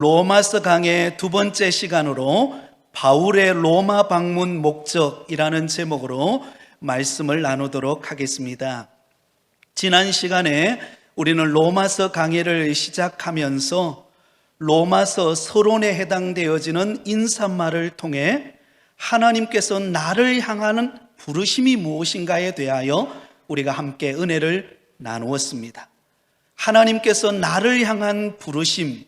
로마서 강의 두 번째 시간으로 바울의 로마 방문 목적이라는 제목으로 말씀을 나누도록 하겠습니다. 지난 시간에 우리는 로마서 강의를 시작하면서 로마서 서론에 해당되어지는 인사말을 통해 하나님께서 나를 향하는 부르심이 무엇인가에 대하여 우리가 함께 은혜를 나누었습니다. 하나님께서 나를 향한 부르심,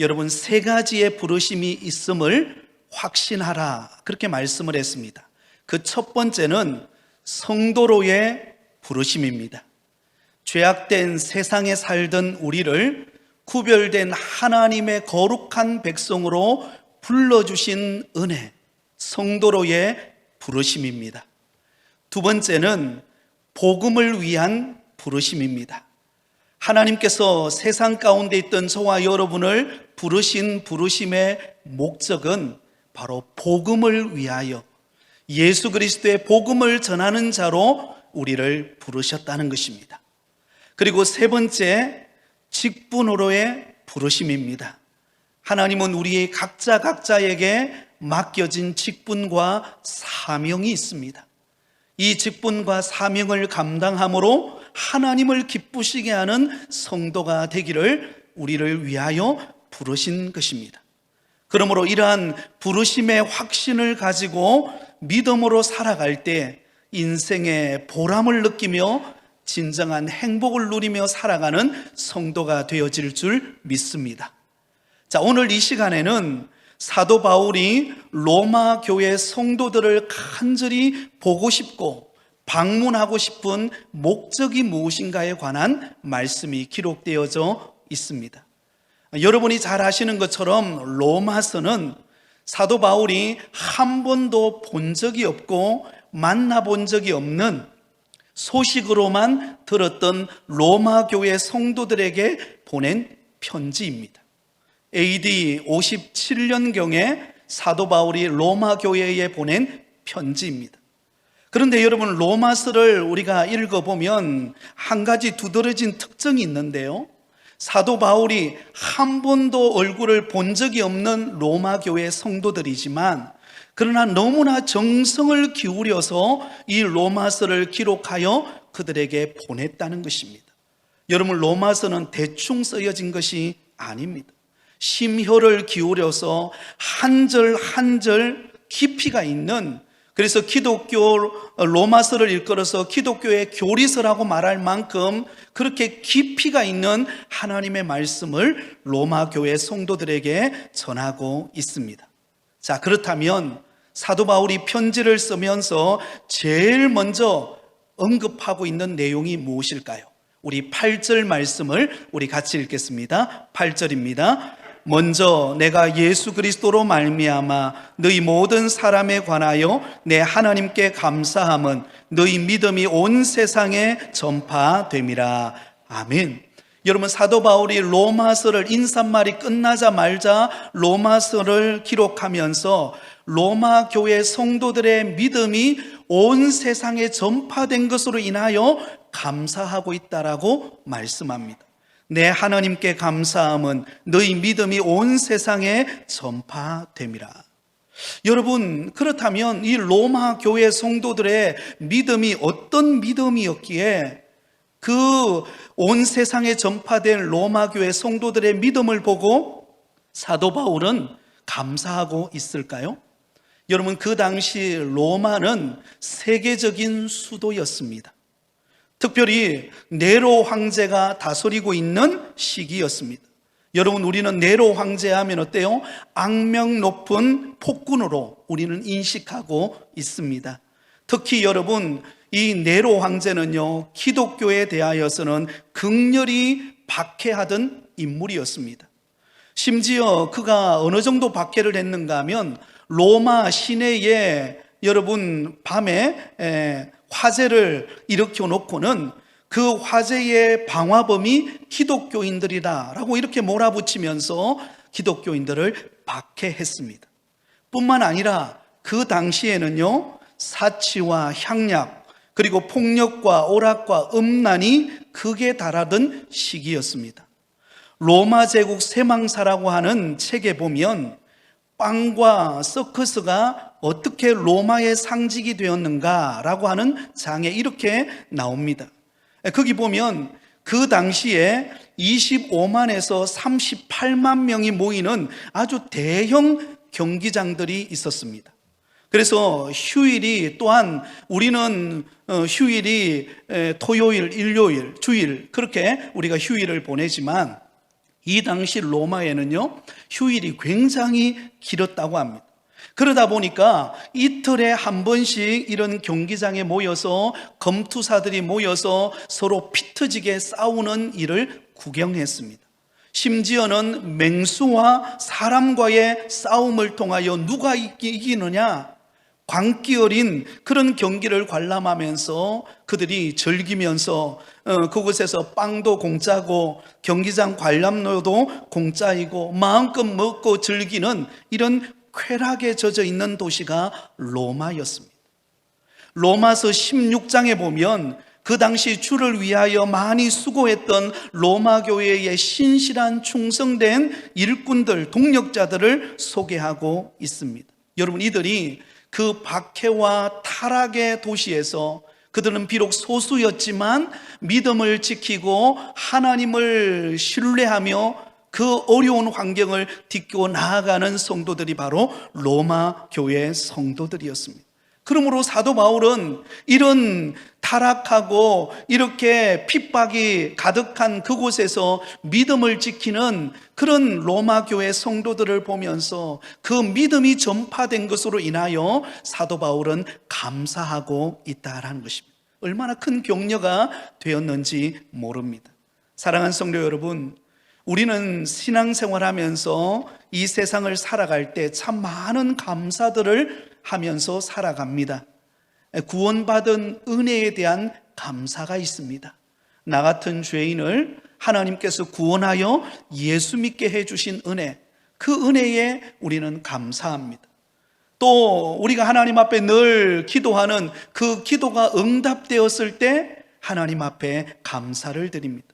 여러분 세 가지의 부르심이 있음을 확신하라, 그렇게 말씀을 했습니다. 그 첫 번째는 성도로의 부르심입니다. 죄악된 세상에 살던 우리를 구별된 하나님의 거룩한 백성으로 불러주신 은혜, 성도로의 부르심입니다. 두 번째는 복음을 위한 부르심입니다. 하나님께서 세상 가운데 있던 저와 여러분을 부르신 부르심의 목적은 바로 복음을 위하여 예수 그리스도의 복음을 전하는 자로 우리를 부르셨다는 것입니다. 그리고 세 번째, 직분으로의 부르심입니다. 하나님은 우리 각자에게 맡겨진 직분과 사명이 있습니다. 이 직분과 사명을 감당함으로 하나님을 기쁘시게 하는 성도가 되기를 우리를 위하여 부르신 것입니다. 그러므로 이러한 부르심의 확신을 가지고 믿음으로 살아갈 때 인생의 보람을 느끼며 진정한 행복을 누리며 살아가는 성도가 되어질 줄 믿습니다. 자, 오늘 이 시간에는 사도 바울이 로마 교회 성도들을 간절히 보고 싶고 방문하고 싶은 목적이 무엇인가에 관한 말씀이 기록되어져 있습니다. 여러분이 잘 아시는 것처럼 로마서는 사도 바울이 한 번도 본 적이 없고 만나본 적이 없는 소식으로만 들었던 로마 교회 성도들에게 보낸 편지입니다. AD 57년경에 사도 바울이 로마 교회에 보낸 편지입니다. 그런데 여러분, 로마서를 우리가 읽어보면 한 가지 두드러진 특징이 있는데요, 사도 바울이 한 번도 얼굴을 본 적이 없는 로마 교회 성도들이지만 그러나 너무나 정성을 기울여서 이 로마서를 기록하여 그들에게 보냈다는 것입니다. 여러분, 로마서는 대충 쓰여진 것이 아닙니다. 심혈을 기울여서 한 절 한 절 깊이가 있는, 그래서 기독교 로마서를 일컬어서 기독교의 교리서라고 말할 만큼 그렇게 깊이가 있는 하나님의 말씀을 로마 교회 성도들에게 전하고 있습니다. 자, 그렇다면 사도 바울이 편지를 쓰면서 제일 먼저 언급하고 있는 내용이 무엇일까요? 우리 8절 말씀을 우리 같이 읽겠습니다. 8절입니다. 먼저 내가 예수 그리스도로 말미암아 너희 모든 사람에 관하여 내 하나님께 감사함은 너희 믿음이 온 세상에 전파됨이라. 아멘. 여러분, 사도 바울이 로마서를 인사말이 끝나자마자 로마서를 기록하면서 로마 교회 성도들의 믿음이 온 세상에 전파된 것으로 인하여 감사하고 있다라고 말씀합니다. 내 하나님께 감사함은 너희 믿음이 온 세상에 전파됨이라. 여러분, 그렇다면 이 로마 교회 성도들의 믿음이 어떤 믿음이었기에 그 온 세상에 전파된 로마 교회 성도들의 믿음을 보고 사도 바울은 감사하고 있을까요? 여러분, 그 당시 로마는 세계적인 수도였습니다. 특별히 네로 황제가 다스리고 있는 시기였습니다. 여러분, 우리는 네로 황제 하면 어때요? 악명 높은 폭군으로 우리는 인식하고 있습니다. 특히 여러분, 이 네로 황제는요, 기독교에 대하여서는 극렬히 박해하던 인물이었습니다. 심지어 그가 어느 정도 박해를 했는가 하면 로마 시내에 여러분 밤에 화재를 일으켜 놓고는 그 화재의 방화범이 기독교인들이다라고 이렇게 몰아붙이면서 기독교인들을 박해했습니다. 뿐만 아니라 그 당시에는요, 사치와 향락, 그리고 폭력과 오락과 음란이 극에 달하던 시기였습니다. 로마 제국 세망사라고 하는 책에 보면 빵과 서커스가 어떻게 로마의 상징이 되었는가라고 하는 장에 이렇게 나옵니다. 거기 보면 그 당시에 25만에서 38만 명이 모이는 아주 대형 경기장들이 있었습니다. 그래서 휴일이, 또한 우리는 휴일이 토요일, 일요일, 주일, 그렇게 우리가 휴일을 보내지만 이 당시 로마에는요, 휴일이 굉장히 길었다고 합니다. 그러다 보니까 이틀에 한 번씩 이런 경기장에 모여서 검투사들이 모여서 서로 피 터지게 싸우는 일을 구경했습니다. 심지어는 맹수와 사람과의 싸움을 통하여 누가 이기느냐, 광기 어린 그런 경기를 관람하면서 그들이 즐기면서 그곳에서 빵도 공짜고 경기장 관람료도 공짜이고 마음껏 먹고 즐기는 이런 쾌락에 젖어 있는 도시가 로마였습니다. 로마서 16장에 보면 그 당시 주를 위하여 많이 수고했던 로마 교회의 신실한 충성된 일꾼들, 동력자들을 소개하고 있습니다. 여러분, 이들이 그 박해와 타락의 도시에서 그들은 비록 소수였지만 믿음을 지키고 하나님을 신뢰하며 그 어려운 환경을 딛고 나아가는 성도들이 바로 로마 교회 성도들이었습니다. 그러므로 사도 바울은 이런 타락하고 이렇게 핍박이 가득한 그곳에서 믿음을 지키는 그런 로마 교회 성도들을 보면서 그 믿음이 전파된 것으로 인하여 사도 바울은 감사하고 있다라는 것입니다. 얼마나 큰 격려가 되었는지 모릅니다. 사랑하는 성도 여러분, 우리는 신앙생활하면서 이 세상을 살아갈 때 참 많은 감사들을 하면서 살아갑니다. 구원받은 은혜에 대한 감사가 있습니다. 나 같은 죄인을 하나님께서 구원하여 예수 믿게 해주신 은혜, 그 은혜에 우리는 감사합니다. 또 우리가 하나님 앞에 늘 기도하는 그 기도가 응답되었을 때 하나님 앞에 감사를 드립니다.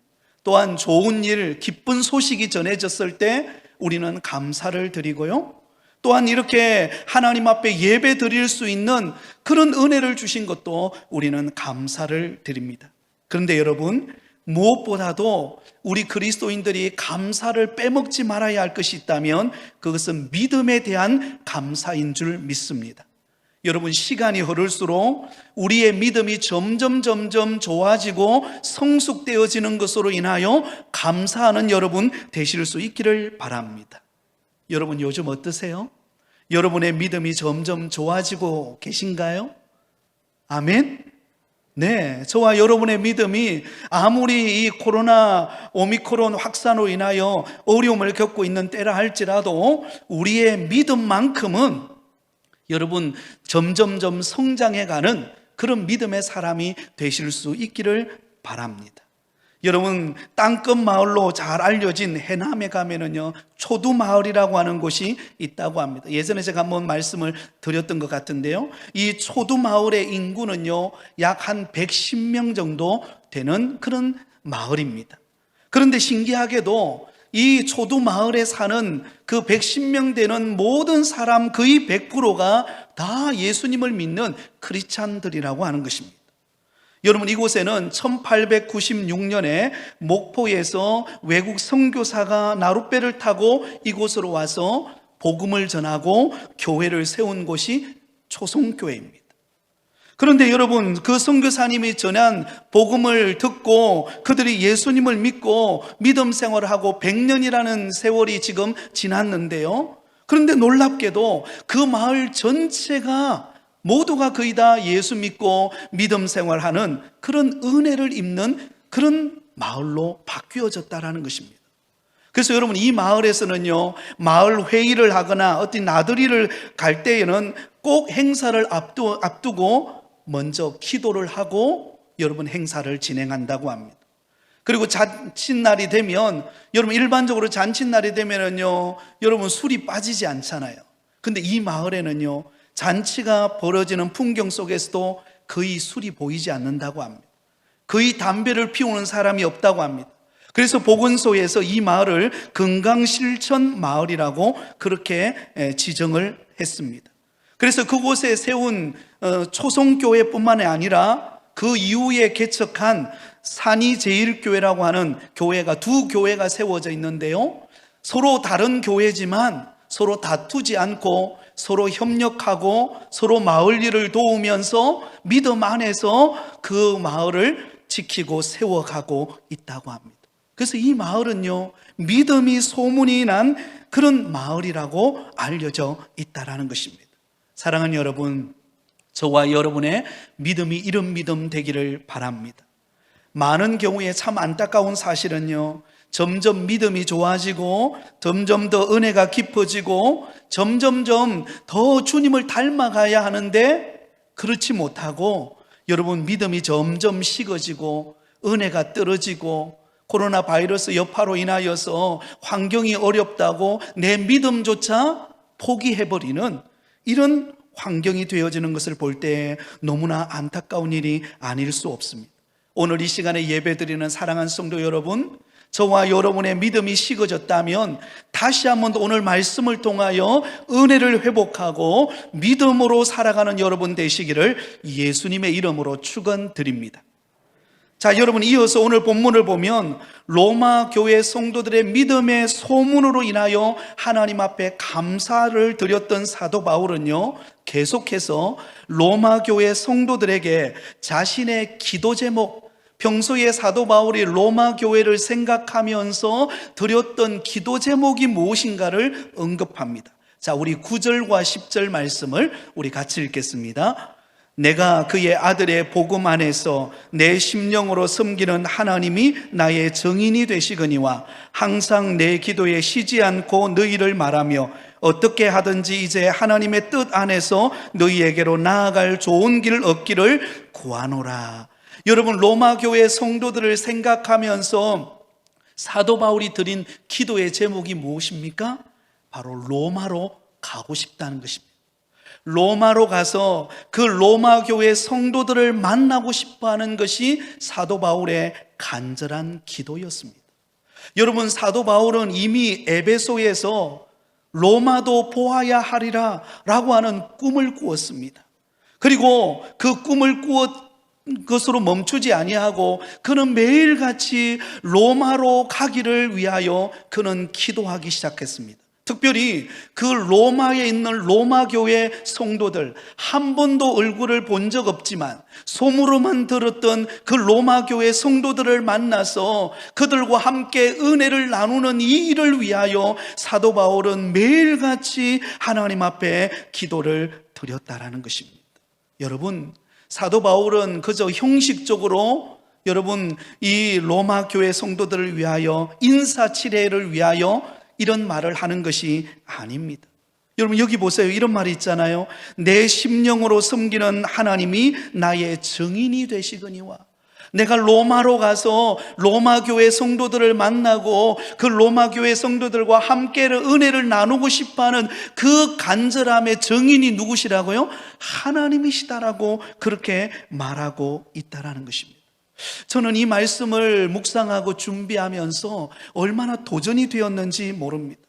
또한 좋은 일, 기쁜 소식이 전해졌을 때 우리는 감사를 드리고요, 또한 이렇게 하나님 앞에 예배 드릴 수 있는 그런 은혜를 주신 것도 우리는 감사를 드립니다. 그런데 여러분, 무엇보다도 우리 그리스도인들이 감사를 빼먹지 말아야 할 것이 있다면 그것은 믿음에 대한 감사인 줄 믿습니다. 여러분, 시간이 흐를수록 우리의 믿음이 점점 좋아지고 성숙되어지는 것으로 인하여 감사하는 여러분 되실 수 있기를 바랍니다. 여러분, 요즘 어떠세요? 여러분의 믿음이 점점 좋아지고 계신가요? 아멘? 네, 저와 여러분의 믿음이 아무리 이 코로나 오미크론 확산으로 인하여 어려움을 겪고 있는 때라 할지라도 우리의 믿음만큼은 여러분 점점 성장해가는 그런 믿음의 사람이 되실 수 있기를 바랍니다. 여러분, 땅끝 마을로 잘 알려진 해남에 가면은요, 초두마을이라고 하는 곳이 있다고 합니다. 예전에 제가 한번 말씀을 드렸던 것 같은데요, 이 초두마을의 인구는요 약 한 110명 정도 되는 그런 마을입니다. 그런데 신기하게도 이 초두마을에 사는 그 110명 되는 모든 사람 거의 100%가 다 예수님을 믿는 크리스찬들이라고 하는 것입니다. 여러분, 이곳에는 1896년에 목포에서 외국 선교사가 나룻배를 타고 이곳으로 와서 복음을 전하고 교회를 세운 곳이 초송교회입니다. 그런데 여러분, 그 선교사님이 전한 복음을 듣고 그들이 예수님을 믿고 믿음 생활을 하고 100년이라는 세월이 지금 지났는데요, 그런데 놀랍게도 그 마을 전체가 모두가 거의 다 예수 믿고 믿음 생활하는 그런 은혜를 입는 그런 마을로 바뀌어졌다라는 것입니다. 그래서 여러분, 이 마을에서는요, 마을 회의를 하거나 어떤 나들이를 갈 때에는 꼭 행사를 앞두고 먼저 기도를 하고 여러분 행사를 진행한다고 합니다. 그리고 잔칫날이 되면, 여러분 일반적으로 잔칫날이 되면은요 여러분 술이 빠지지 않잖아요. 근데 이 마을에는요 잔치가 벌어지는 풍경 속에서도 거의 술이 보이지 않는다고 합니다. 거의 담배를 피우는 사람이 없다고 합니다. 그래서 보건소에서 이 마을을 건강실천 마을이라고 그렇게 지정을 했습니다. 그래서 그곳에 세운 초성교회뿐만 아니라 그 이후에 개척한 산이제일교회라고 하는 교회가, 두 교회가 세워져 있는데요, 서로 다른 교회지만 서로 다투지 않고 서로 협력하고 서로 마을 일을 도우면서 믿음 안에서 그 마을을 지키고 세워가고 있다고 합니다. 그래서 이 마을은요, 믿음이 소문이 난 그런 마을이라고 알려져 있다라는 것입니다. 사랑하는 여러분, 저와 여러분의 믿음이 이런 믿음 되기를 바랍니다. 많은 경우에 참 안타까운 사실은요, 점점 믿음이 좋아지고 점점 더 은혜가 깊어지고 점점점 더 주님을 닮아가야 하는데 그렇지 못하고, 여러분, 믿음이 점점 식어지고 은혜가 떨어지고 코로나 바이러스 여파로 인하여서 환경이 어렵다고 내 믿음조차 포기해버리는 이런 환경이 되어지는 것을 볼 때 너무나 안타까운 일이 아닐 수 없습니다. 오늘 이 시간에 예배드리는 사랑하는 성도 여러분, 저와 여러분의 믿음이 식어졌다면 다시 한번 오늘 말씀을 통하여 은혜를 회복하고 믿음으로 살아가는 여러분 되시기를 예수님의 이름으로 축원드립니다. 자, 여러분, 이어서 오늘 본문을 보면 로마 교회 성도들의 믿음의 소문으로 인하여 하나님 앞에 감사를 드렸던 사도 바울은요, 계속해서 로마 교회 성도들에게 자신의 기도 제목, 평소에 사도 바울이 로마 교회를 생각하면서 드렸던 기도 제목이 무엇인가를 언급합니다. 자, 우리 9절과 10절 말씀을 우리 같이 읽겠습니다. 내가 그의 아들의 복음 안에서 내 심령으로 섬기는 하나님이 나의 증인이 되시거니와 항상 내 기도에 쉬지 않고 너희를 말하며 어떻게 하든지 이제 하나님의 뜻 안에서 너희에게로 나아갈 좋은 길을 얻기를 구하노라. 여러분, 로마 교회 성도들을 생각하면서 사도 바울이 드린 기도의 제목이 무엇입니까? 바로 로마로 가고 싶다는 것입니다. 로마로 가서 그 로마 교회 성도들을 만나고 싶어하는 것이 사도 바울의 간절한 기도였습니다. 여러분, 사도 바울은 이미 에베소에서 로마도 보아야 하리라 라고 하는 꿈을 꾸었습니다. 그리고 그 꿈을 꾸었 것으로 멈추지 아니하고 그는 매일같이 로마로 가기를 위하여 그는 기도하기 시작했습니다. 특별히 그 로마에 있는 로마 교회 성도들, 한 번도 얼굴을 본 적 없지만 소문으로만 들었던 그 로마 교회 성도들을 만나서 그들과 함께 은혜를 나누는 이 일을 위하여 사도 바울은 매일같이 하나님 앞에 기도를 드렸다라는 것입니다. 여러분, 사도 바울은 그저 형식적으로 여러분 이 로마 교회 성도들을 위하여 인사치레를 위하여 이런 말을 하는 것이 아닙니다. 여러분, 여기 보세요. 이런 말이 있잖아요. 내 심령으로 섬기는 하나님이 나의 증인이 되시거니와. 내가 로마로 가서 로마 교회 성도들을 만나고 그 로마 교회 성도들과 함께 은혜를 나누고 싶어하는 그 간절함의 증인이 누구시라고요? 하나님이시다라고 그렇게 말하고 있다라는 것입니다. 저는 이 말씀을 묵상하고 준비하면서 얼마나 도전이 되었는지 모릅니다.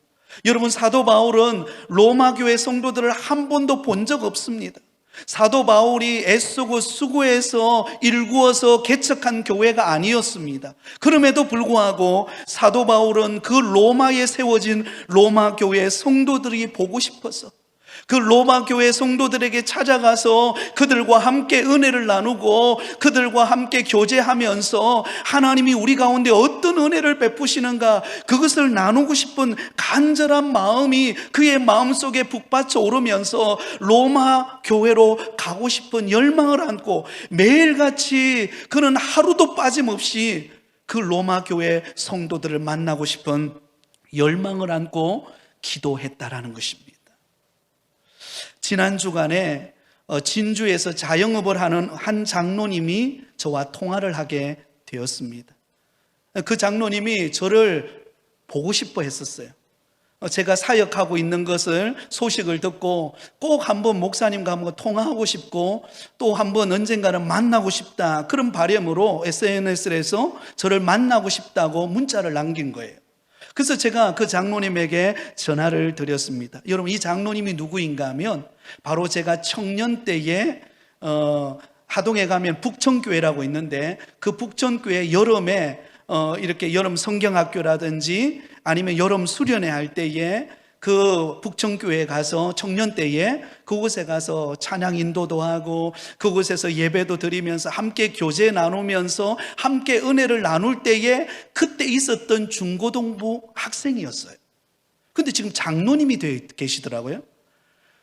여러분, 사도 바울은 로마 교회 성도들을 한 번도 본 적 없습니다. 사도 바울이 애쓰고 수고해서 일구어서 개척한 교회가 아니었습니다. 그럼에도 불구하고 사도 바울은 그 로마에 세워진 로마 교회 성도들이 보고 싶어서 그 로마 교회 성도들에게 찾아가서 그들과 함께 은혜를 나누고 그들과 함께 교제하면서 하나님이 우리 가운데 어떤 은혜를 베푸시는가, 그것을 나누고 싶은 간절한 마음이 그의 마음속에 북받쳐 오르면서 로마 교회로 가고 싶은 열망을 안고 매일같이 그는 하루도 빠짐없이 그 로마 교회 성도들을 만나고 싶은 열망을 안고 기도했다라는 것입니다. 지난 주간에 진주에서 자영업을 하는 한 장로님이 저와 통화를 하게 되었습니다. 그 장로님이 저를 보고 싶어 했었어요. 제가 사역하고 있는 것을 소식을 듣고 꼭 한번 목사님과 한번 통화하고 싶고 또 한번 언젠가는 만나고 싶다, 그런 바람으로 SNS에서 저를 만나고 싶다고 문자를 남긴 거예요. 그래서 제가 그 장로님에게 전화를 드렸습니다. 여러분, 이 장로님이 누구인가 하면 바로 제가 청년 때에 하동에 가면 북천교회라고 있는데 그 북천교회 여름에 이렇게 여름 성경학교라든지 아니면 여름 수련회 할 때에 그 북천교회에 가서 청년 때에 그곳에 가서 찬양 인도도 하고 그곳에서 예배도 드리면서 함께 교제 나누면서 함께 은혜를 나눌 때에 그때 있었던 중고등부 학생이었어요. 근데 지금 장로님이 되어 계시더라고요.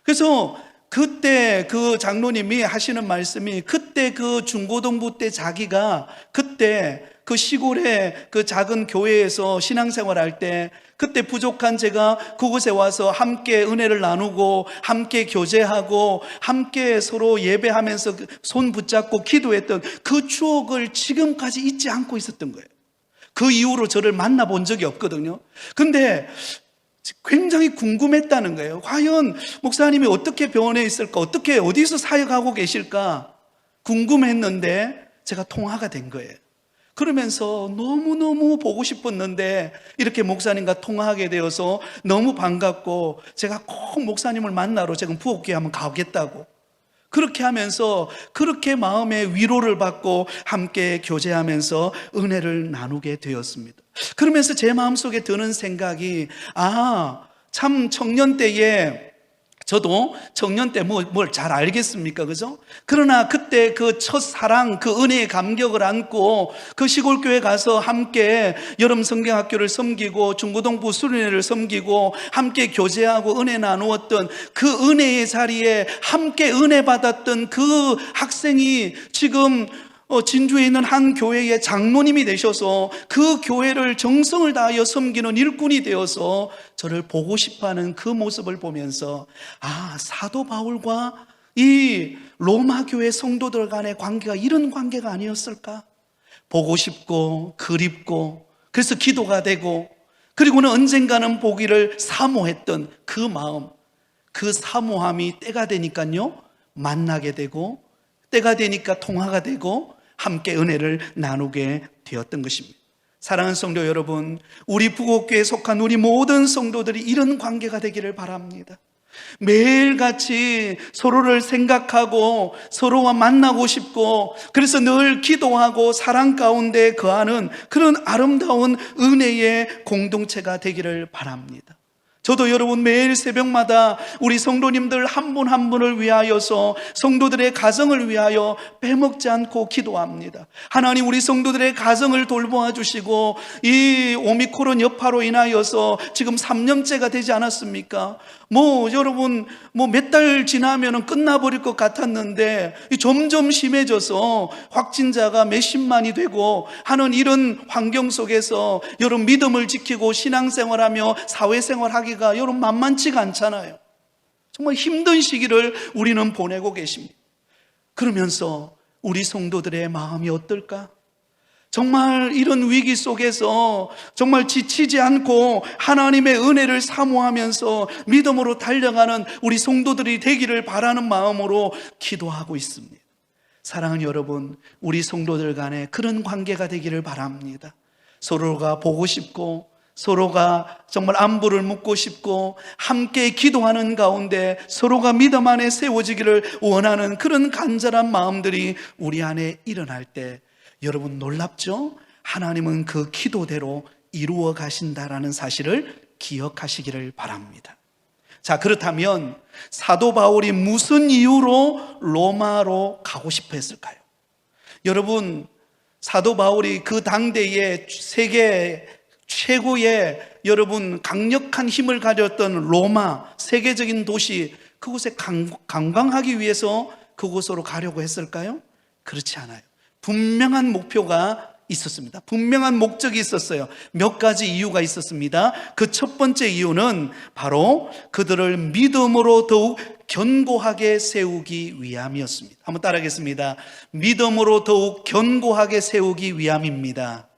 그래서 그때 그 장로님이 하시는 말씀이, 그때 그 중고등부 때 자기가 그때 그 시골의 그 작은 교회에서 신앙생활 할 때 그때 부족한 제가 그곳에 와서 함께 은혜를 나누고 함께 교제하고 함께 서로 예배하면서 손 붙잡고 기도했던 그 추억을 지금까지 잊지 않고 있었던 거예요. 그 이후로 저를 만나본 적이 없거든요. 근데 굉장히 궁금했다는 거예요. 과연 목사님이 어떻게 병원에 있을까? 어떻게 어디서 사역하고 계실까? 궁금했는데 제가 통화가 된 거예요. 그러면서 너무너무 보고 싶었는데 이렇게 목사님과 통화하게 되어서 너무 반갑고 제가 꼭 목사님을 만나러 지금 부엌에 한번 가겠다고, 그렇게 하면서 그렇게 마음의 위로를 받고 함께 교제하면서 은혜를 나누게 되었습니다. 그러면서 제 마음속에 드는 생각이, 참 청년 때에 저도 청년 때 뭘 잘 알겠습니까? 그죠? 그러나 그때 그 첫사랑, 그 은혜의 감격을 안고 그 시골교회 가서 함께 여름 성경학교를 섬기고 중고등부 수련회를 섬기고 함께 교제하고 은혜 나누었던 그 은혜의 자리에 함께 은혜 받았던 그 학생이 지금 진주에 있는 한 교회의 장로님이 되셔서 그 교회를 정성을 다하여 섬기는 일꾼이 되어서 저를 보고 싶어하는 그 모습을 보면서 사도 바울과 이 로마 교회 성도들 간의 관계가 이런 관계가 아니었을까? 보고 싶고 그립고 그래서 기도가 되고 그리고는 언젠가는 보기를 사모했던 그 마음, 그 사모함이 때가 되니까요 만나게 되고 때가 되니까 통화가 되고 함께 은혜를 나누게 되었던 것입니다. 사랑하는 성도 여러분, 우리 부곡교회에 속한 우리 모든 성도들이 이런 관계가 되기를 바랍니다. 매일같이 서로를 생각하고 서로와 만나고 싶고 그래서 늘 기도하고 사랑 가운데 거하는 그런 아름다운 은혜의 공동체가 되기를 바랍니다. 저도 여러분 매일 새벽마다 우리 성도님들 한 분 한 분을 위하여서 성도들의 가정을 위하여 빼먹지 않고 기도합니다. 하나님, 우리 성도들의 가정을 돌보아 주시고 이 오미크론 여파로 인하여서 지금 3년째가 되지 않았습니까? 여러분 몇 달 지나면 끝나버릴 것 같았는데 점점 심해져서 확진자가 몇십만이 되고 하는 이런 환경 속에서 여러분 믿음을 지키고 신앙생활하며 사회생활하기가 여러분 만만치가 않잖아요. 정말 힘든 시기를 우리는 보내고 계십니다. 그러면서 우리 성도들의 마음이 어떨까? 정말 이런 위기 속에서 정말 지치지 않고 하나님의 은혜를 사모하면서 믿음으로 달려가는 우리 성도들이 되기를 바라는 마음으로 기도하고 있습니다. 사랑하는 여러분, 우리 성도들 간에 그런 관계가 되기를 바랍니다. 서로가 보고 싶고 서로가 정말 안부를 묻고 싶고 함께 기도하는 가운데 서로가 믿음 안에 세워지기를 원하는 그런 간절한 마음들이 우리 안에 일어날 때 여러분 놀랍죠? 하나님은 그 기도대로 이루어 가신다라는 사실을 기억하시기를 바랍니다. 자, 그렇다면 사도 바울이 무슨 이유로 로마로 가고 싶어 했을까요? 여러분, 사도 바울이 그 당대의 세계 최고의 여러분 강력한 힘을 가졌던 로마, 세계적인 도시, 그곳에 관광하기 위해서 그곳으로 가려고 했을까요? 그렇지 않아요. 분명한 목표가 있었습니다. 분명한 목적이 있었어요. 몇 가지 이유가 있었습니다. 그 첫 번째 이유는 바로 그들을 믿음으로 더욱 견고하게 세우기 위함이었습니다. 한번 따라하겠습니다. 믿음으로 더욱 견고하게 세우기 위함입니다.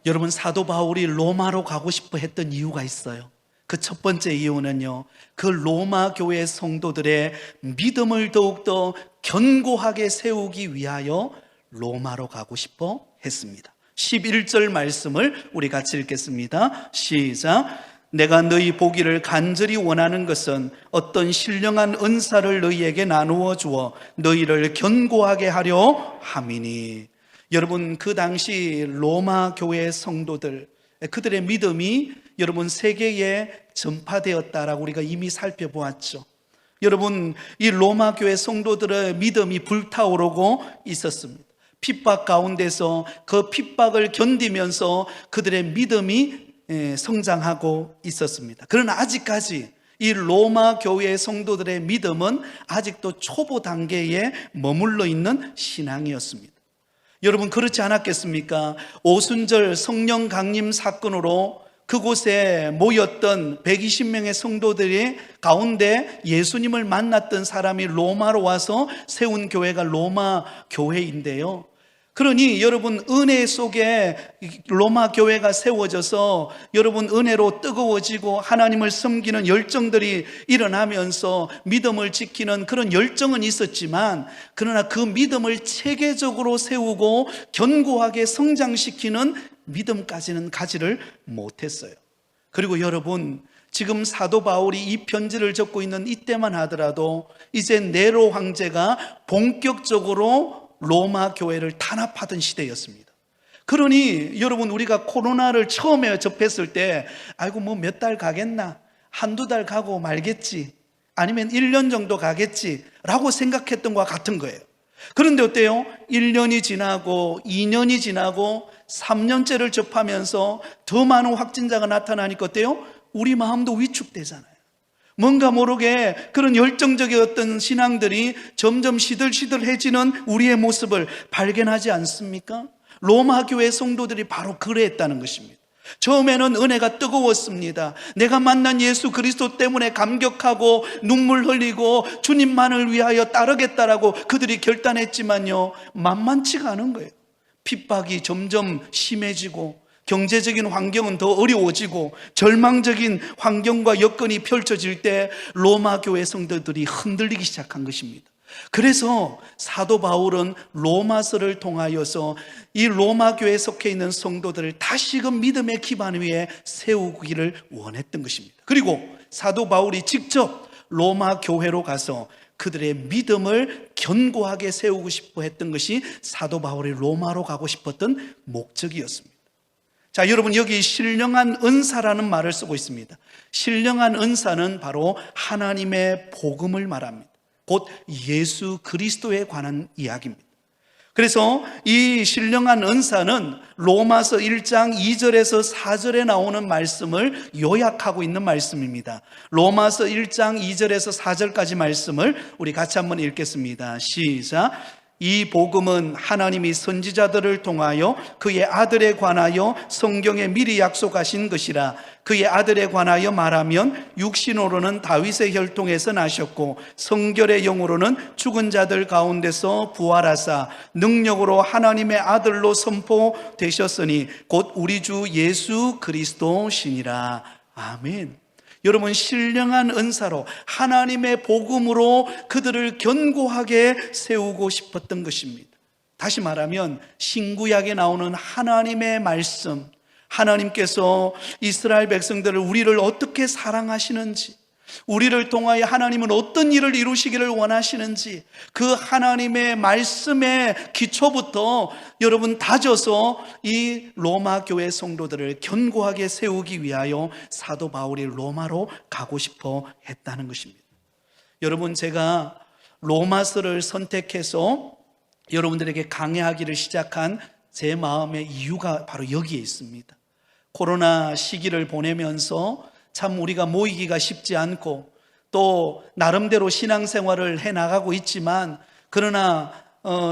여러분, 사도 바울이 로마로 가고 싶어 했던 이유가 있어요. 그 첫 번째 이유는요, 그 로마 교회 성도들의 믿음을 더욱더 견고하게 세우기 위하여 로마로 가고 싶어 했습니다. 11절 말씀을 우리 같이 읽겠습니다. 시작. 내가 너희 보기를 간절히 원하는 것은 어떤 신령한 은사를 너희에게 나누어 주어 너희를 견고하게 하려 함이니. 여러분, 그 당시 로마 교회 성도들, 그들의 믿음이 여러분 세계에 전파되었다라고 우리가 이미 살펴보았죠. 여러분, 이 로마 교회 성도들의 믿음이 불타오르고 있었습니다. 핍박 가운데서 그 핍박을 견디면서 그들의 믿음이 성장하고 있었습니다. 그러나 아직까지 이 로마 교회 성도들의 믿음은 아직도 초보 단계에 머물러 있는 신앙이었습니다. 여러분, 그렇지 않았겠습니까? 오순절 성령 강림 사건으로 그곳에 모였던 120명의 성도들이 가운데 예수님을 만났던 사람이 로마로 와서 세운 교회가 로마 교회인데요. 그러니 여러분, 은혜 속에 로마 교회가 세워져서 여러분 은혜로 뜨거워지고 하나님을 섬기는 열정들이 일어나면서 믿음을 지키는 그런 열정은 있었지만, 그러나 그 믿음을 체계적으로 세우고 견고하게 성장시키는 믿음까지는 가지를 못했어요. 그리고 여러분, 지금 사도 바울이 이 편지를 적고 있는 이때만 하더라도 이제 네로 황제가 본격적으로 로마 교회를 탄압하던 시대였습니다. 그러니 여러분, 우리가 코로나를 처음에 접했을 때 아이고 뭐 몇 달 가겠나, 한두 달 가고 말겠지, 아니면 1년 정도 가겠지 라고 생각했던 것과 같은 거예요. 그런데 어때요? 1년이 지나고 2년이 지나고 3년째를 접하면서 더 많은 확진자가 나타나니까 어때요? 우리 마음도 위축되잖아요. 뭔가 모르게 그런 열정적이었던 신앙들이 점점 시들시들해지는 우리의 모습을 발견하지 않습니까? 로마 교회 성도들이 바로 그랬다는 것입니다. 처음에는 은혜가 뜨거웠습니다. 내가 만난 예수 그리스도 때문에 감격하고 눈물 흘리고 주님만을 위하여 따르겠다라고 그들이 결단했지만요, 만만치가 않은 거예요. 핍박이 점점 심해지고 경제적인 환경은 더 어려워지고 절망적인 환경과 여건이 펼쳐질 때 로마 교회 성도들이 흔들리기 시작한 것입니다. 그래서 사도 바울은 로마서를 통하여서 이 로마 교회에 속해 있는 성도들을 다시금 믿음의 기반 위에 세우기를 원했던 것입니다. 그리고 사도 바울이 직접 로마 교회로 가서 그들의 믿음을 견고하게 세우고 싶어 했던 것이 사도 바울이 로마로 가고 싶었던 목적이었습니다. 자, 여러분, 여기 신령한 은사라는 말을 쓰고 있습니다. 신령한 은사는 바로 하나님의 복음을 말합니다. 곧 예수 그리스도에 관한 이야기입니다. 그래서 이 신령한 은사는 로마서 1장 2절에서 4절에 나오는 말씀을 요약하고 있는 말씀입니다. 로마서 1장 2절에서 4절까지 말씀을 우리 같이 한번 읽겠습니다. 시작. 이 복음은 하나님이 선지자들을 통하여 그의 아들에 관하여 성경에 미리 약속하신 것이라. 그의 아들에 관하여 말하면 육신으로는 다윗의 혈통에서 나셨고 성결의 영으로는 죽은 자들 가운데서 부활하사 능력으로 하나님의 아들로 선포되셨으니 곧 우리 주 예수 그리스도시니라. 아멘. 여러분, 신령한 은사로 하나님의 복음으로 그들을 견고하게 세우고 싶었던 것입니다. 다시 말하면 신구약에 나오는 하나님의 말씀, 하나님께서 이스라엘 백성들을, 우리를 어떻게 사랑하시는지, 우리를 통하여 하나님은 어떤 일을 이루시기를 원하시는지, 그 하나님의 말씀의 기초부터 여러분 다져서 이 로마 교회 성도들을 견고하게 세우기 위하여 사도 바울이 로마로 가고 싶어 했다는 것입니다. 여러분, 제가 로마서를 선택해서 여러분들에게 강해하기를 시작한 제 마음의 이유가 바로 여기에 있습니다. 코로나 시기를 보내면서 참 우리가 모이기가 쉽지 않고 또 나름대로 신앙생활을 해나가고 있지만, 그러나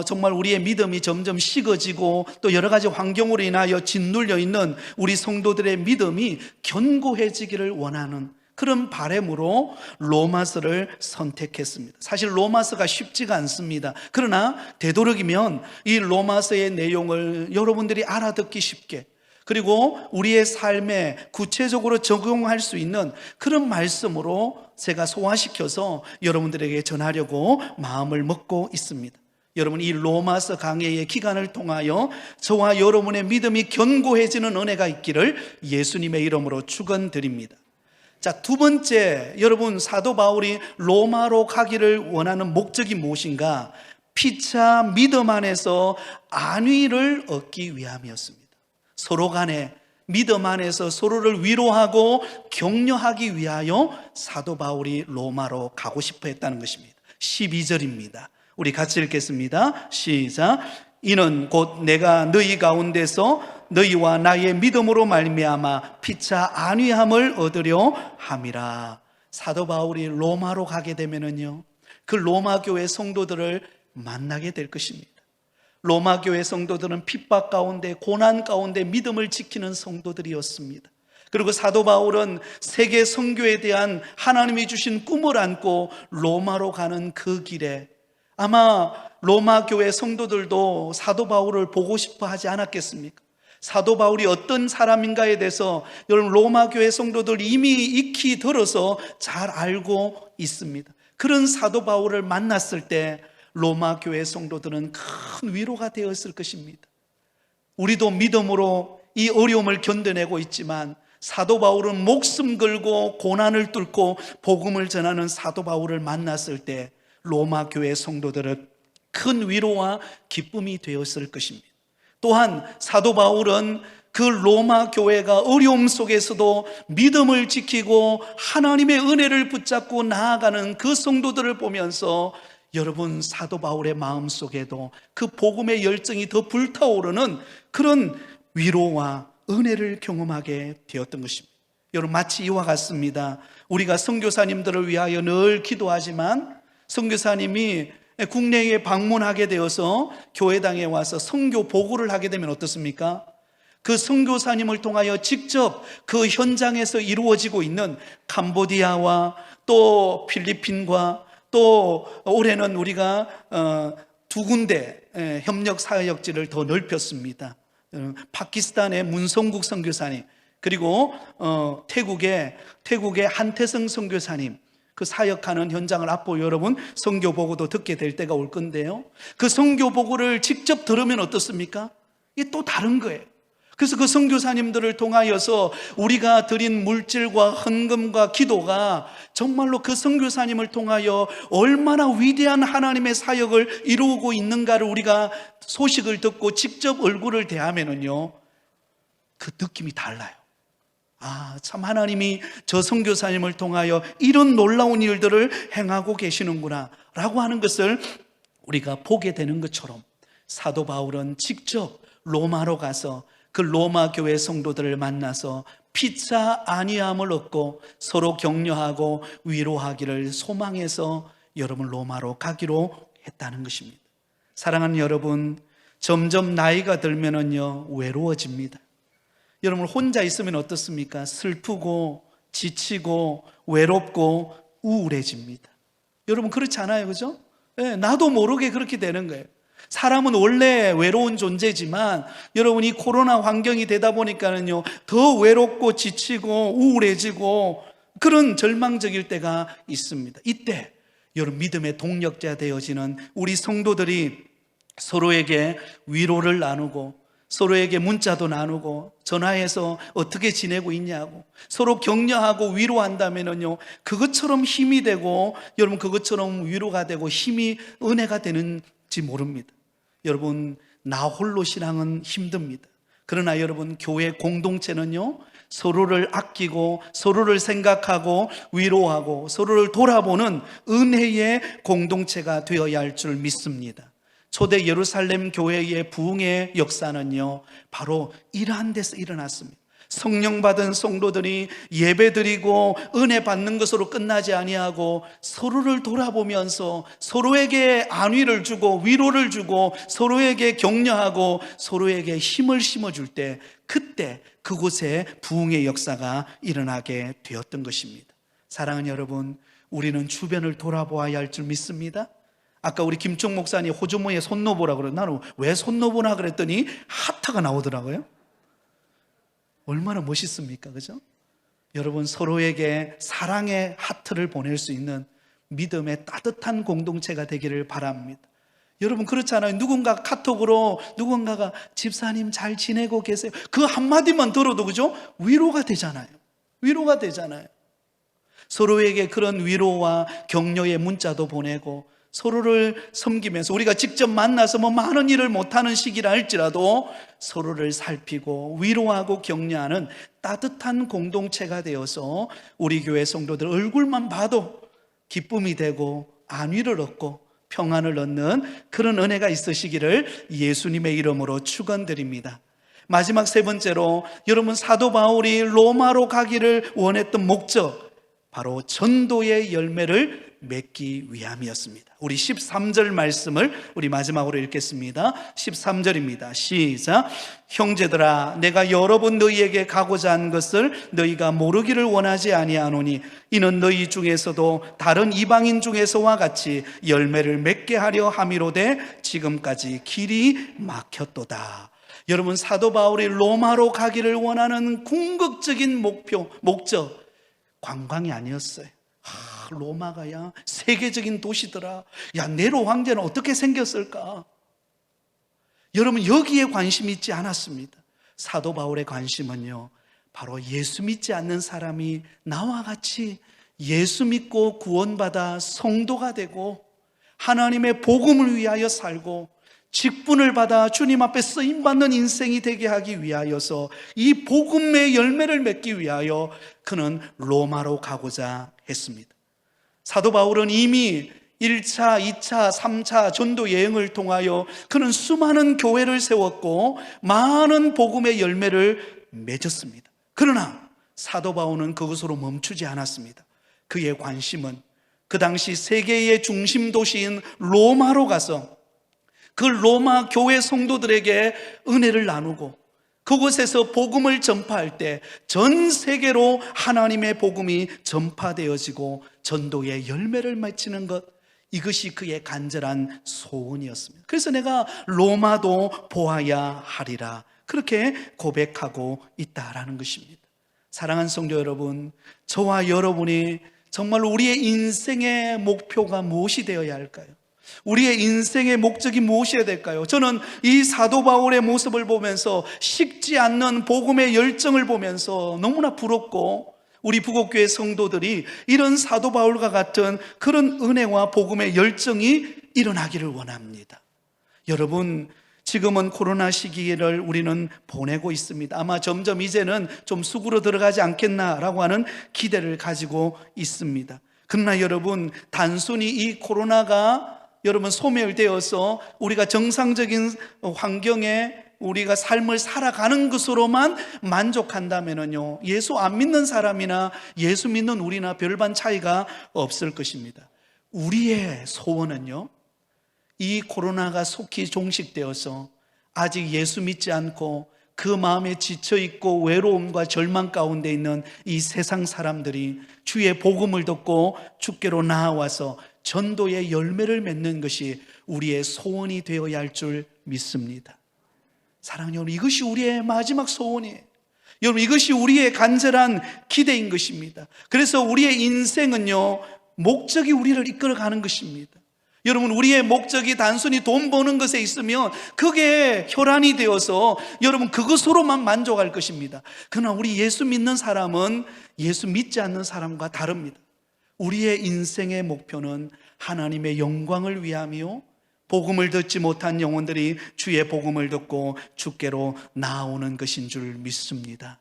정말 우리의 믿음이 점점 식어지고 또 여러 가지 환경으로 인하여 짓눌려 있는 우리 성도들의 믿음이 견고해지기를 원하는 그런 바람으로 로마서를 선택했습니다. 사실 로마서가 쉽지가 않습니다. 그러나 되도록이면 이 로마서의 내용을 여러분들이 알아듣기 쉽게, 그리고 우리의 삶에 구체적으로 적용할 수 있는 그런 말씀으로 제가 소화시켜서 여러분들에게 전하려고 마음을 먹고 있습니다. 여러분, 이 로마서 강해의 기간을 통하여 저와 여러분의 믿음이 견고해지는 은혜가 있기를 예수님의 이름으로 축원드립니다. 자, 두 번째, 여러분, 사도 바울이 로마로 가기를 원하는 목적이 무엇인가? 피차 믿음 안에서 안위를 얻기 위함이었습니다. 서로 간에 믿음 안에서 서로를 위로하고 격려하기 위하여 사도 바울이 로마로 가고 싶어 했다는 것입니다. 12절입니다. 우리 같이 읽겠습니다. 시작. 이는 곧 내가 너희 가운데서 너희와 나의 믿음으로 말미암아 피차 안위함을 얻으려 함이라. 사도 바울이 로마로 가게 되면은요, 그 로마 교회 성도들을 만나게 될 것입니다. 로마 교회 성도들은 핍박 가운데, 고난 가운데 믿음을 지키는 성도들이었습니다. 그리고 사도 바울은 세계 선교에 대한 하나님이 주신 꿈을 안고 로마로 가는 그 길에 아마 로마 교회 성도들도 사도 바울을 보고 싶어 하지 않았겠습니까? 사도 바울이 어떤 사람인가에 대해서 여러분, 로마 교회 성도들 이미 익히 들어서 잘 알고 있습니다. 그런 사도 바울을 만났을 때 로마 교회 성도들은 큰 위로가 되었을 것입니다. 우리도 믿음으로 이 어려움을 견뎌내고 있지만 사도 바울은 목숨 걸고 고난을 뚫고 복음을 전하는 사도 바울을 만났을 때 로마 교회 성도들은 큰 위로와 기쁨이 되었을 것입니다. 또한 사도 바울은 그 로마 교회가 어려움 속에서도 믿음을 지키고 하나님의 은혜를 붙잡고 나아가는 그 성도들을 보면서 여러분, 사도 바울의 마음속에도 그 복음의 열정이 더 불타오르는 그런 위로와 은혜를 경험하게 되었던 것입니다. 여러분, 마치 이와 같습니다. 우리가 선교사님들을 위하여 늘 기도하지만 선교사님이 국내에 방문하게 되어서 교회당에 와서 선교 보고를 하게 되면 어떻습니까? 그 선교사님을 통하여 직접 그 현장에서 이루어지고 있는 캄보디아와 또 필리핀과 또 올해는 우리가 두 군데 협력 사역지를 더 넓혔습니다. 파키스탄의 문성국 선교사님, 그리고 태국의 한태성 선교사님, 그 사역하는 현장을 앞으로 여러분 선교 보고도 듣게 될 때가 올 건데요, 그 선교 보고를 직접 들으면 어떻습니까? 이게 또 다른 거예요. 그래서 그 선교사님들을 통하여서 우리가 드린 물질과 헌금과 기도가 정말로 그 선교사님을 통하여 얼마나 위대한 하나님의 사역을 이루고 있는가를 우리가 소식을 듣고 직접 얼굴을 대하면은요, 그 느낌이 달라요. 아, 참 하나님이 저 선교사님을 통하여 이런 놀라운 일들을 행하고 계시는구나 라고 하는 것을 우리가 보게 되는 것처럼 사도 바울은 직접 로마로 가서 그 로마 교회 성도들을 만나서 피차 안위함을 얻고 서로 격려하고 위로하기를 소망해서 여러분 로마로 가기로 했다는 것입니다. 사랑하는 여러분, 점점 나이가 들면은요 외로워집니다. 여러분, 혼자 있으면 어떻습니까? 슬프고 지치고 외롭고 우울해집니다. 여러분, 그렇지 않아요? 그죠? 네, 나도 모르게 그렇게 되는 거예요. 사람은 원래 외로운 존재지만 여러분, 이 코로나 환경이 되다 보니까는요 더 외롭고 지치고 우울해지고 그런 절망적일 때가 있습니다. 이때 여러분, 믿음의 동력자 되어지는 우리 성도들이 서로에게 위로를 나누고 서로에게 문자도 나누고 전화해서 어떻게 지내고 있냐고 서로 격려하고 위로한다면요 그것처럼 힘이 되고 여러분, 그것처럼 위로가 되고 힘이 은혜가 되는지 모릅니다. 여러분, 나 홀로 신앙은 힘듭니다. 그러나 여러분, 교회 공동체는요 서로를 아끼고 서로를 생각하고 위로하고 서로를 돌아보는 은혜의 공동체가 되어야 할 줄 믿습니다. 초대 예루살렘 교회의 부흥의 역사는요 바로 이러한 데서 일어났습니다. 성령 받은 성도들이 예배드리고 은혜 받는 것으로 끝나지 아니하고 서로를 돌아보면서 서로에게 안위를 주고 위로를 주고 서로에게 격려하고 서로에게 힘을 심어줄 때, 그때 그곳에 부흥의 역사가 일어나게 되었던 것입니다. 사랑하는 여러분, 우리는 주변을 돌아보아야 할 줄 믿습니다. 아까 우리 김총 목사님 호주머니에 손 넣어보라 그러는데 나는 왜 손 넣어보나 그랬더니 하트가 나오더라고요. 얼마나 멋있습니까? 그죠? 여러분, 서로에게 사랑의 하트를 보낼 수 있는 믿음의 따뜻한 공동체가 되기를 바랍니다. 여러분, 그렇잖아요. 누군가 카톡으로 누군가가 집사님 잘 지내고 계세요, 그 한마디만 들어도 그죠? 위로가 되잖아요. 위로가 되잖아요. 서로에게 그런 위로와 격려의 문자도 보내고, 서로를 섬기면서 우리가 직접 만나서 많은 일을 못하는 시기라 할지라도 서로를 살피고 위로하고 격려하는 따뜻한 공동체가 되어서 우리 교회 성도들 얼굴만 봐도 기쁨이 되고 안위를 얻고 평안을 얻는 그런 은혜가 있으시기를 예수님의 이름으로 축원드립니다. 마지막 세 번째로, 여러분, 사도 바울이 로마로 가기를 원했던 목적, 바로 전도의 열매를 맺기 위함이었습니다. 우리 13절 말씀을 우리 마지막으로 읽겠습니다. 13절입니다. 시작. 형제들아, 내가 여러 번 너희에게 가고자 한 것을 너희가 모르기를 원하지 아니하노니 이는 너희 중에서도 다른 이방인 중에서와 같이 열매를 맺게 하려 함이로되 지금까지 길이 막혔도다. 여러분, 사도 바울이 로마로 가기를 원하는 궁극적인 목적, 관광이 아니었어요. 로마가 세계적인 도시더라. 네로 황제는 어떻게 생겼을까? 여러분, 여기에 관심이 있지 않았습니다. 사도 바울의 관심은요, 바로 예수 믿지 않는 사람이 나와 같이 예수 믿고 구원받아 성도가 되고 하나님의 복음을 위하여 살고 직분을 받아 주님 앞에 쓰임받는 인생이 되게 하기 위하여서, 이 복음의 열매를 맺기 위하여 그는 로마로 가고자 했습니다. 사도 바울은 이미 1차, 2차, 3차 전도 여행을 통하여 그는 수많은 교회를 세웠고 많은 복음의 열매를 맺었습니다. 그러나 사도 바울은 그것으로 멈추지 않았습니다. 그의 관심은 그 당시 세계의 중심 도시인 로마로 가서 그 로마 교회 성도들에게 은혜를 나누고 그곳에서 복음을 전파할 때 전 세계로 하나님의 복음이 전파되어지고 전도의 열매를 맺히는 것, 이것이 그의 간절한 소원이었습니다. 그래서 내가 로마도 보아야 하리라, 그렇게 고백하고 있다라는 것입니다. 사랑하는 성도 여러분, 저와 여러분이 정말 우리의 인생의 목표가 무엇이 되어야 할까요? 우리의 인생의 목적이 무엇이어야 될까요? 저는 이 사도 바울의 모습을 보면서, 식지 않는 복음의 열정을 보면서 너무나 부럽고, 우리 부곡교회 성도들이 이런 사도 바울과 같은 그런 은혜와 복음의 열정이 일어나기를 원합니다. 여러분, 지금은 코로나 시기를 우리는 보내고 있습니다. 아마 점점 이제는 좀 수구로 들어가지 않겠나라고 하는 기대를 가지고 있습니다. 그러나 여러분, 단순히 이 코로나가 여러분 소멸되어서 우리가 정상적인 환경에 우리가 삶을 살아가는 것으로만 만족한다면요, 예수 안 믿는 사람이나 예수 믿는 우리나 별반 차이가 없을 것입니다. 우리의 소원은요, 이 코로나가 속히 종식되어서 아직 예수 믿지 않고 그 마음에 지쳐있고 외로움과 절망 가운데 있는 이 세상 사람들이 주의 복음을 듣고 주께로 나아와서 전도의 열매를 맺는 것이 우리의 소원이 되어야 할 줄 믿습니다. 사랑하는 여러분, 이것이 우리의 마지막 소원이에요. 여러분, 이것이 우리의 간절한 기대인 것입니다. 그래서 우리의 인생은요, 목적이 우리를 이끌어가는 것입니다. 여러분, 우리의 목적이 단순히 돈 버는 것에 있으면 그게 혈안이 되어서 여러분 그것으로만 만족할 것입니다. 그러나 우리 예수 믿는 사람은 예수 믿지 않는 사람과 다릅니다. 우리의 인생의 목표는 하나님의 영광을 위하며 복음을 듣지 못한 영혼들이 주의 복음을 듣고 주께로 나아오는 것인 줄 믿습니다.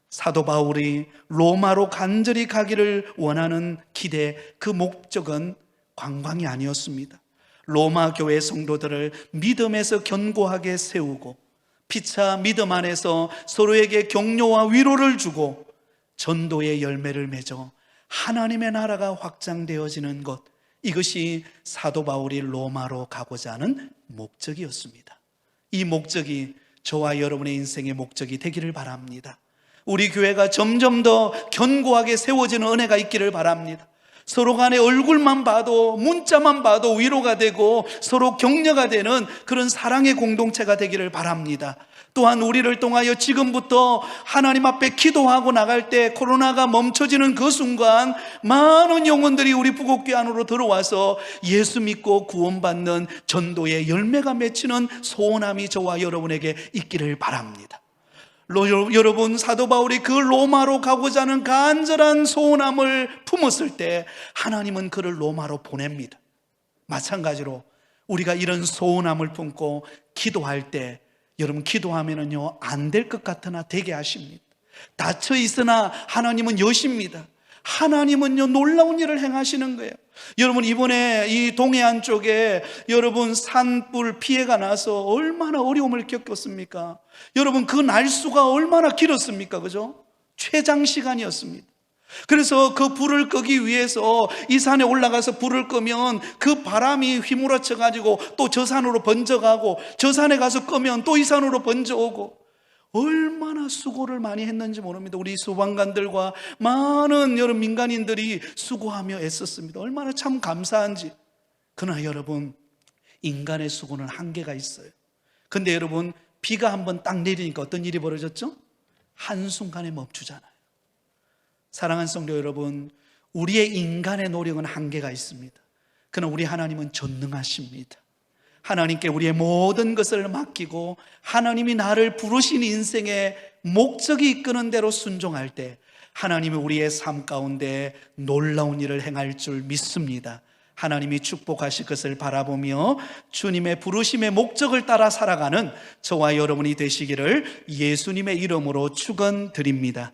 사도 바울이 로마로 간절히 가기를 원하는 기대, 그 목적은 관광이 아니었습니다. 로마 교회 성도들을 믿음에서 견고하게 세우고 피차 믿음 안에서 서로에게 격려와 위로를 주고 전도의 열매를 맺어 하나님의 나라가 확장되어지는 것, 이것이 사도 바울이 로마로 가고자 하는 목적이었습니다. 이 목적이 저와 여러분의 인생의 목적이 되기를 바랍니다. 우리 교회가 점점 더 견고하게 세워지는 은혜가 있기를 바랍니다. 서로 간에 얼굴만 봐도, 문자만 봐도 위로가 되고 서로 격려가 되는 그런 사랑의 공동체가 되기를 바랍니다. 또한 우리를 통하여 지금부터 하나님 앞에 기도하고 나갈 때 코로나가 멈춰지는 그 순간 많은 영혼들이 우리 부곡교회 안으로 들어와서 예수 믿고 구원받는 전도의 열매가 맺히는 소원함이 저와 여러분에게 있기를 바랍니다. 여러분, 사도 바울이 그 로마로 가고자 하는 간절한 소원함을 품었을 때 하나님은 그를 로마로 보냅니다. 마찬가지로 우리가 이런 소원함을 품고 기도할 때 여러분, 기도하면은요 안 될 것 같으나 되게 하십니다. 닫혀 있으나 하나님은 여십니다. 하나님은요 놀라운 일을 행하시는 거예요. 여러분, 이번에 이 동해안 쪽에 여러분 산불 피해가 나서 얼마나 어려움을 겪었습니까? 여러분, 그 날수가 얼마나 길었습니까? 그죠? 최장 시간이었습니다. 그래서 그 불을 끄기 위해서 이 산에 올라가서 불을 끄면 그 바람이 휘몰아쳐 가지고 또 저 산으로 번져가고, 저 산에 가서 끄면 또 이 산으로 번져오고, 얼마나 수고를 많이 했는지 모릅니다. 우리 소방관들과 많은 여러 민간인들이 수고하며 애썼습니다. 얼마나 참 감사한지. 그러나 여러분, 인간의 수고는 한계가 있어요. 근데 여러분, 비가 한번 딱 내리니까 어떤 일이 벌어졌죠? 한순간에 멈추잖아요. 사랑하는 성도 여러분, 우리의 인간의 노력은 한계가 있습니다. 그러나 우리 하나님은 전능하십니다. 하나님께 우리의 모든 것을 맡기고 하나님이 나를 부르신 인생의 목적이 이끄는 대로 순종할 때 하나님이 우리의 삶 가운데 놀라운 일을 행할 줄 믿습니다. 하나님이 축복하실 것을 바라보며 주님의 부르심의 목적을 따라 살아가는 저와 여러분이 되시기를 예수님의 이름으로 축원드립니다.